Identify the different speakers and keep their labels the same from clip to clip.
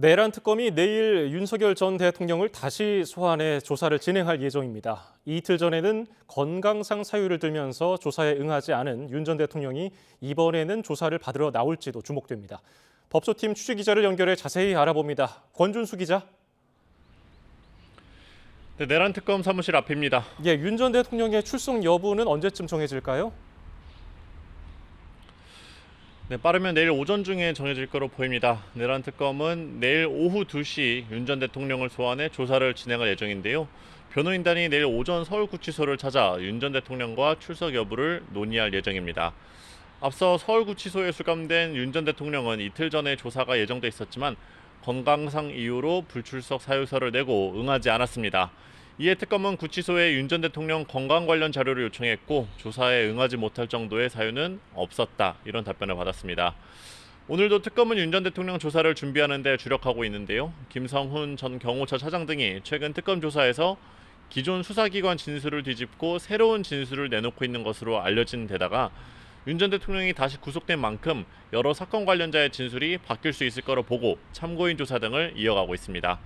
Speaker 1: 내란 특검이 내일 윤석열 전 대통령을 다시 소환해 조사를 진행할 예정입니다. 이틀 전에는 건강상 사유를 들면서 조사에 응하지 않은 윤 전 대통령이 이번에는 조사를 받으러 나올지도 주목됩니다. 법조팀 취재기자를 연결해 자세히 알아봅니다. 권준수 기자.
Speaker 2: 네, 내란 특검 사무실 앞입니다.
Speaker 1: 윤 전 대통령의 출석 여부는 언제쯤 정해질까요?
Speaker 2: 네, 빠르면 내일 오전 중에 정해질 거로 보입니다. 내란 특검은 내일 오후 2시 윤 전 대통령을 소환해 조사를 진행할 예정인데요. 변호인단이 내일 오전 서울구치소를 찾아 윤 전 대통령과 출석 여부를 논의할 예정입니다. 앞서 서울구치소에 수감된 윤 전 대통령은 이틀 전에 조사가 예정돼 있었지만 건강상 이유로 불출석 사유서를 내고 응하지 않았습니다. 이에 특검은 구치소에 윤 전 대통령 건강 관련 자료를 요청했고 조사에 응하지 못할 정도의 사유는 없었다, 이런 답변을 받았습니다. 오늘도 특검은 윤 전 대통령 조사를 준비하는 데 주력하고 있는데요. 김성훈 전 경호처 차장 등이 최근 특검 조사에서 기존 수사기관 진술을 뒤집고 새로운 진술을 내놓고 있는 것으로 알려진 데다가 윤 전 대통령이 다시 구속된 만큼 여러 사건 관련자의 진술이 바뀔 수 있을 거로 보고 참고인 조사 등을 이어가고 있습니다.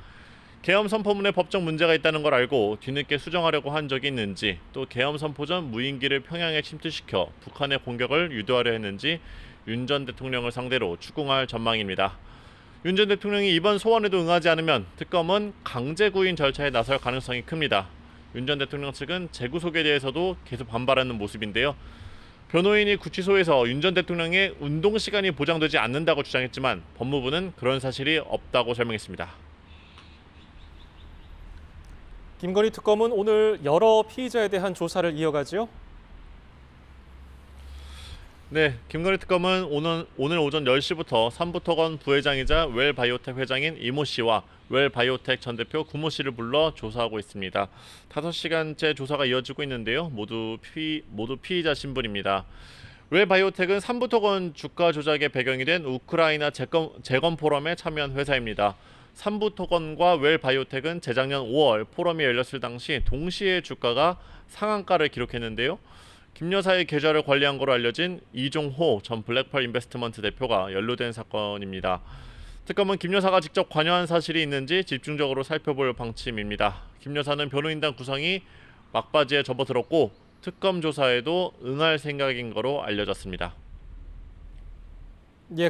Speaker 2: 계엄 선포문에 법적 문제가 있다는 걸 알고 뒤늦게 수정하려고 한 적이 있는지, 또 계엄 선포 전 무인기를 평양에 침투시켜 북한의 공격을 유도하려 했는지 윤 전 대통령을 상대로 추궁할 전망입니다. 윤 전 대통령이 이번 소환에도 응하지 않으면 특검은 강제 구인 절차에 나설 가능성이 큽니다. 윤 전 대통령 측은 재구속에 대해서도 계속 반발하는 모습인데요. 변호인이 구치소에서 윤 전 대통령의 운동 시간이 보장되지 않는다고 주장했지만 법무부는 그런 사실이 없다고 설명했습니다.
Speaker 1: 김건희 특검은 오늘 여러 피의자에 대한 조사를 이어가지요?
Speaker 2: 네, 김건희 특검은 오늘 오전 10시부터 삼부토건 부회장이자 웰바이오텍 회장인 이모 씨와 웰바이오텍 전 대표 구모 씨를 불러 조사하고 있습니다. 5시간째 조사가 이어지고 있는데요. 모두 피의자 신분입니다. 웰바이오텍은 삼부토건 주가 조작의 배경이 된 우크라이나 재건 포럼에 참여한 회사입니다. 삼부토건과 웰바이오텍은 재작년 5월 포럼이 열렸을 당시 동시에 주가가 상한가를 기록했는데요. 김 여사의 계좌를 관리한 것으로 알려진 이종호 전 블랙펄 인베스트먼트 대표가 연루된 사건입니다. 특검은 김 여사가 직접 관여한 사실이 있는지 집중적으로 살펴볼 방침입니다. 김 여사는 변호인단 구성이 막바지에 접어들었고 특검 조사에도 응할 생각인 거로 알려졌습니다.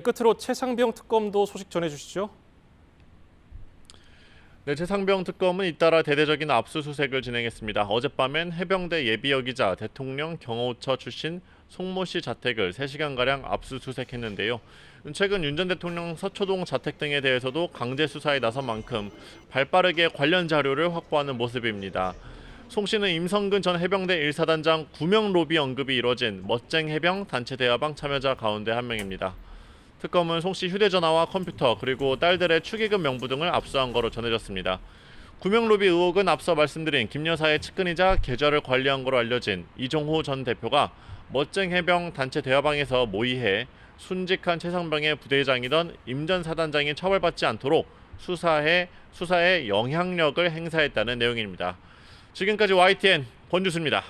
Speaker 1: 끝으로 최상병 특검도 소식 전해주시죠.
Speaker 2: 네, 최상병 특검은 잇따라 대대적인 압수수색을 진행했습니다. 어젯밤엔 해병대 예비역이자 대통령 경호처 출신 송모 씨 자택을 3시간가량 압수수색했는데요. 최근 윤 전 대통령 서초동 자택 등에 대해서도 강제 수사에 나선 만큼 발빠르게 관련 자료를 확보하는 모습입니다. 송 씨는 임성근 전 해병대 1사단장 구명 로비 언급이 이뤄진 멋쟁 해병 단체 대화방 참여자 가운데 한 명입니다. 특검은 송 씨 휴대전화와 컴퓨터 그리고 딸들의 축의금 명부 등을 압수한 거로 전해졌습니다. 구명 로비 의혹은 앞서 말씀드린 김 여사의 측근이자 계좌를 관리한 거로 알려진 이종호 전 대표가 멋쟁 해병 단체 대화방에서 모의해 순직한 최상병의 부대장이던 임 전 사단장이 처벌받지 않도록 수사에 영향력을 행사했다는 내용입니다. 지금까지 YTN 권주수입니다.